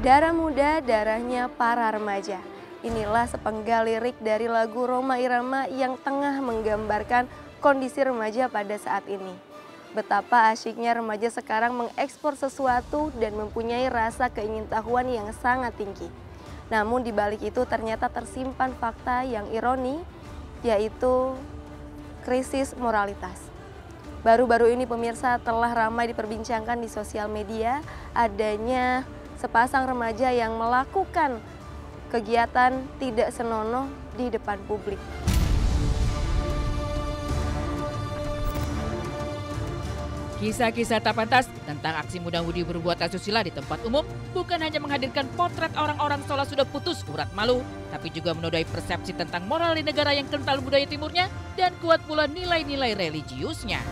Darah muda, darahnya para remaja. Inilah sepenggal lirik dari lagu Rhoma Irama yang tengah menggambarkan kondisi remaja pada saat ini. Betapa asyiknya remaja sekarang mengekspor sesuatu dan mempunyai rasa keingintahuan yang sangat tinggi. Namun di balik itu ternyata tersimpan fakta yang ironi, yaitu krisis moralitas. Baru-baru ini pemirsa telah ramai diperbincangkan di sosial media adanya sepasang remaja yang melakukan kegiatan tidak senonoh di depan publik. Kisah-kisah tak pantas tentang aksi muda-mudi berbuat asusila di tempat umum bukan hanya menghadirkan potret orang-orang seolah sudah putus urat malu, tapi juga menodai persepsi tentang moral di negara yang kental budaya timurnya dan kuat pula nilai-nilai religiusnya.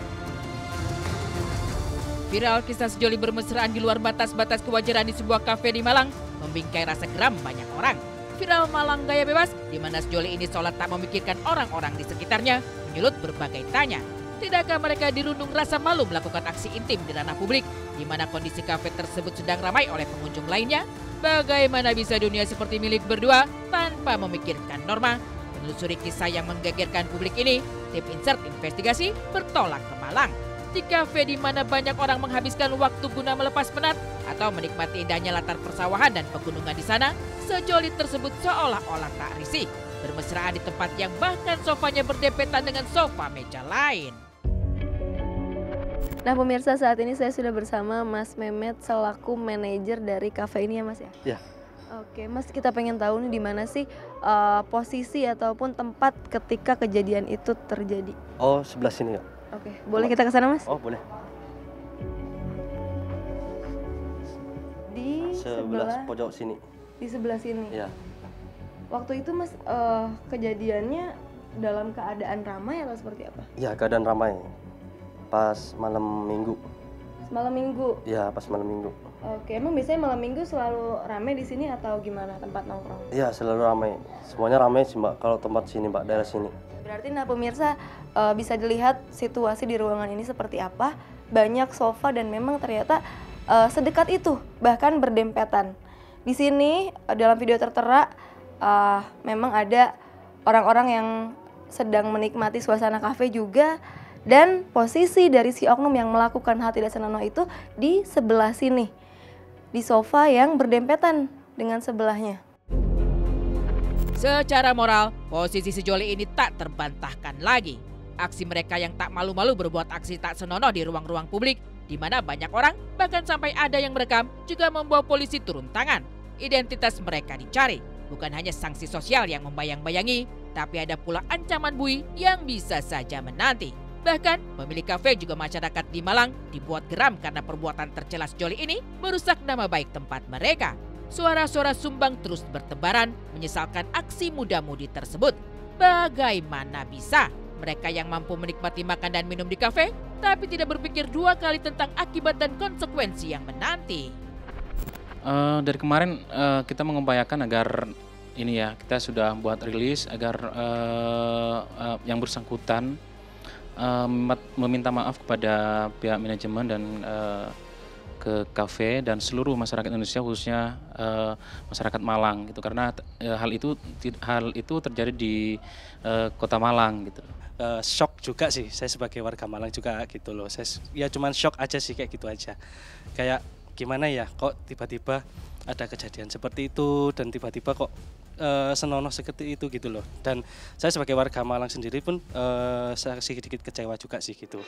Viral kisah sejoli bermesraan di luar batas-batas kewajaran di sebuah kafe di Malang membingkai rasa geram banyak orang. Viral Malang Gaya Bebas, di mana sejoli ini seolah tak memikirkan orang-orang di sekitarnya, menyulut berbagai tanya. Tidakkah mereka dirundung rasa malu melakukan aksi intim di ranah publik, di mana kondisi kafe tersebut sedang ramai oleh pengunjung lainnya? Bagaimana bisa dunia seperti milik berdua tanpa memikirkan norma? Menelusuri kisah yang menggegerkan publik ini, tim Insert Investigasi bertolak ke Malang. Di kafe di mana banyak orang menghabiskan waktu guna melepas penat atau menikmati indahnya latar persawahan dan pegunungan di sana, sejoli tersebut seolah-olah tak risih, bermesraan di tempat yang bahkan sofanya berdempetan dengan sofa meja lain. Nah pemirsa, saat ini saya sudah bersama Mas Mehmet selaku manajer dari kafe ini ya Mas ya? Ya. Oke Mas, kita pengen tahu nih di mana sih posisi ataupun tempat ketika kejadian itu terjadi? Oh, sebelah sini ya. Oke, boleh kita ke sana Mas? Oh, boleh. Di Sebelah pojok sini. Di sebelah sini. Ya. Waktu itu Mas kejadiannya dalam keadaan ramai atau seperti apa? Ya, keadaan ramai. Pas malam Minggu. Malam Minggu. Ya, pas malam Minggu. Oke, emang biasanya malam Minggu selalu ramai di sini atau gimana tempat nongkrong? Ya, selalu ramai. Semuanya ramai sih Mbak, kalau tempat sini Mbak, daerah sini. Berarti nah pemirsa bisa dilihat situasi di ruangan ini seperti apa. Banyak sofa dan memang ternyata sedekat itu, bahkan berdempetan. Di sini dalam video tertera memang ada orang-orang yang sedang menikmati suasana kafe juga. Dan posisi dari si oknum yang melakukan hal tidak senonoh itu di sebelah sini. Di sofa yang berdempetan dengan sebelahnya. Secara moral, posisi sejoli ini tak terbantahkan lagi. Aksi mereka yang tak malu-malu berbuat aksi tak senonoh di ruang-ruang publik, di mana banyak orang, bahkan sampai ada yang merekam, juga membawa polisi turun tangan. Identitas mereka dicari, bukan hanya sanksi sosial yang membayang-bayangi, tapi ada pula ancaman bui yang bisa saja menanti. Bahkan pemilik kafe juga masyarakat di Malang dibuat geram karena perbuatan tercela sejoli ini merusak nama baik tempat mereka. Suara-suara sumbang terus bertebaran menyesalkan aksi muda-mudi tersebut. Bagaimana bisa mereka yang mampu menikmati makan dan minum di kafe tapi tidak berpikir dua kali tentang akibat dan konsekuensi yang menanti? Dari kemarin kita mengupayakan agar ini ya, kita sudah buat rilis agar yang bersangkutan meminta maaf kepada pihak manajemen dan ke kafe dan seluruh masyarakat Indonesia, khususnya masyarakat Malang gitu, karena hal itu terjadi di kota Malang gitu. Shock juga sih saya sebagai warga Malang juga gitu loh. Saya ya cuman shock aja sih, kayak gitu aja. Kayak gimana ya, kok tiba-tiba ada kejadian seperti itu dan tiba-tiba kok senonoh seperti itu gitu loh. Dan saya sebagai warga Malang sendiri pun saya sedikit kecewa juga sih gitu.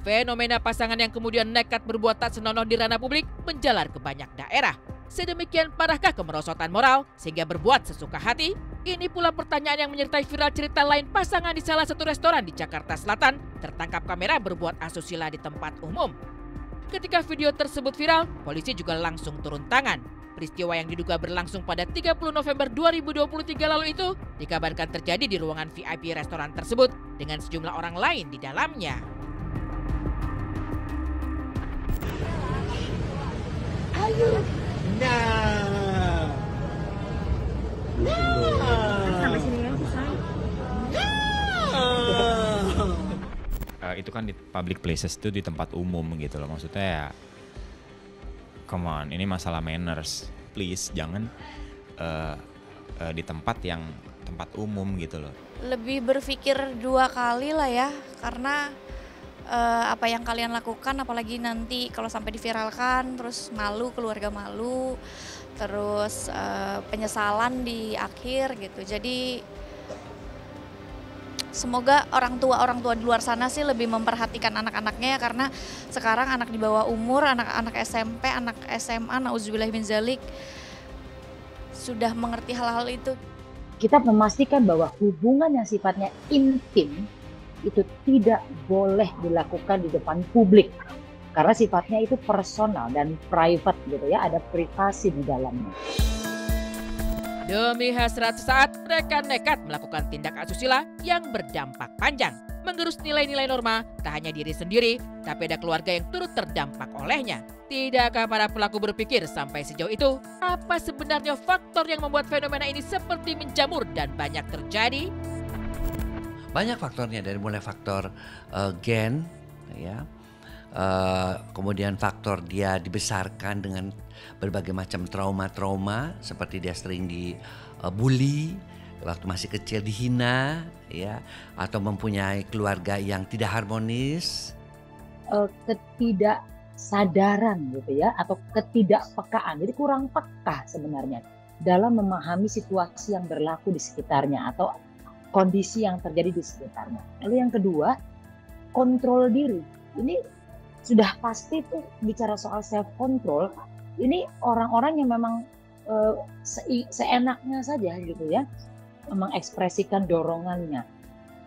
Fenomena pasangan yang kemudian nekat berbuat tak senonoh di ranah publik menjalar ke banyak daerah. Sedemikian parahkah kemerosotan moral sehingga berbuat sesuka hati? Ini pula pertanyaan yang menyertai viral cerita lain pasangan di salah satu restoran di Jakarta Selatan tertangkap kamera berbuat asusila di tempat umum. Ketika video tersebut viral, polisi juga langsung turun tangan. Peristiwa yang diduga berlangsung pada 30 November 2023 lalu itu dikabarkan terjadi di ruangan VIP restoran tersebut dengan sejumlah orang lain di dalamnya. Itu kan di public places, itu di tempat umum gitu loh, maksudnya ya come on, ini masalah manners. Please jangan di tempat umum gitu loh. Lebih berpikir 2 kali lah ya, karena apa yang kalian lakukan, apalagi nanti kalau sampai diviralkan, terus malu, keluarga malu, terus penyesalan di akhir gitu. Jadi semoga orang tua di luar sana sih lebih memperhatikan anak-anaknya, karena sekarang anak di bawah umur, anak-anak SMP, anak SMA, nauzubillah min zalik, sudah mengerti hal-hal itu. Kita memastikan bahwa hubungan yang sifatnya intim itu tidak boleh dilakukan di depan publik. Karena sifatnya itu personal dan private gitu ya, ada privasi di dalamnya. Demi hasrat sesaat, mereka nekat melakukan tindak asusila yang berdampak panjang. Menggerus nilai-nilai norma, tak hanya diri sendiri, tapi ada keluarga yang turut terdampak olehnya. Tidakkah para pelaku berpikir sampai sejauh itu? Apa sebenarnya faktor yang membuat fenomena ini seperti menjamur dan banyak terjadi? Banyak faktornya, dari mulai faktor gen, ya, kemudian faktor dia dibesarkan dengan berbagai macam trauma-trauma, seperti dia sering dibully, waktu masih kecil dihina, ya, atau mempunyai keluarga yang tidak harmonis. Ketidaksadaran gitu ya, atau ketidakpekaan, jadi kurang peka sebenarnya dalam memahami situasi yang berlaku di sekitarnya atau kondisi yang terjadi di sekitarnya. Lalu yang kedua, kontrol diri. Ini sudah pasti tuh bicara soal self control. Ini orang-orang yang memang seenaknya saja gitu ya, mengekspresikan dorongannya.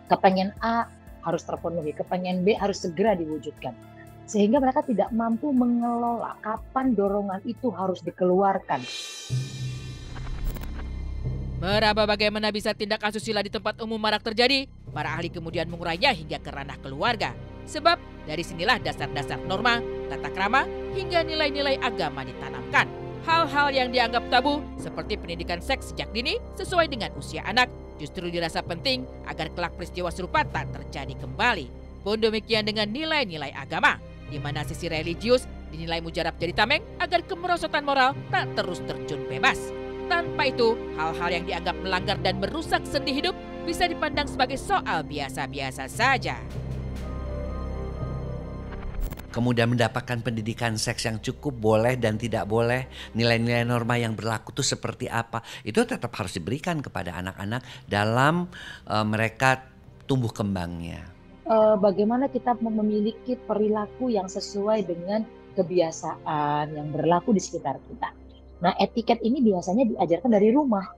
Kepengen A harus terpenuhi, kepengen B harus segera diwujudkan. Sehingga mereka tidak mampu mengelola kapan dorongan itu harus dikeluarkan. Meraba bagaimana bisa tindak asusila di tempat umum marak terjadi, para ahli kemudian mengurainya hingga ke ranah keluarga. Sebab dari sinilah dasar-dasar norma, tata krama, hingga nilai-nilai agama ditanamkan. Hal-hal yang dianggap tabu seperti pendidikan seks sejak dini sesuai dengan usia anak justru dirasa penting agar kelak peristiwa serupa tak terjadi kembali. Pun demikian dengan nilai-nilai agama, di mana sisi religius dinilai mujarab jadi tameng agar kemerosotan moral tak terus terjun bebas. Tanpa itu, hal-hal yang dianggap melanggar dan merusak sendi hidup bisa dipandang sebagai soal biasa-biasa saja. Kemudian mendapatkan pendidikan seks yang cukup, boleh dan tidak boleh, nilai-nilai norma yang berlaku itu seperti apa, itu tetap harus diberikan kepada anak-anak dalam mereka tumbuh kembangnya. Bagaimana kita memiliki perilaku yang sesuai dengan kebiasaan yang berlaku di sekitar kita. Nah, etiket ini biasanya diajarkan dari rumah.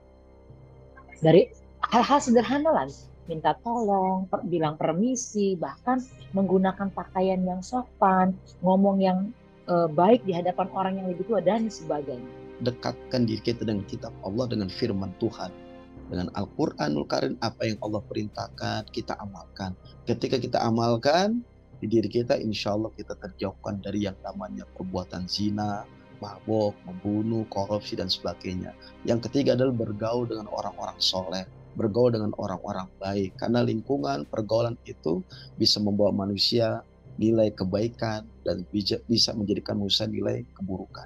Dari hal-hal sederhana lah, minta tolong, bilang permisi, bahkan menggunakan pakaian yang sopan, ngomong yang baik di hadapan orang yang lebih tua dan sebagainya. Dekatkan diri kita dengan kitab Allah, dengan firman Tuhan, dengan Al-Quranul Karim, apa yang Allah perintahkan kita amalkan. Ketika kita amalkan di diri kita, insya Allah kita terjauhkan dari yang namanya perbuatan zina, mabuk, membunuh, korupsi dan sebagainya. Yang ketiga adalah bergaul dengan orang-orang soleh, bergaul dengan orang-orang baik, karena lingkungan pergaulan itu bisa membawa manusia nilai kebaikan dan bisa menjadikan manusia nilai keburukan.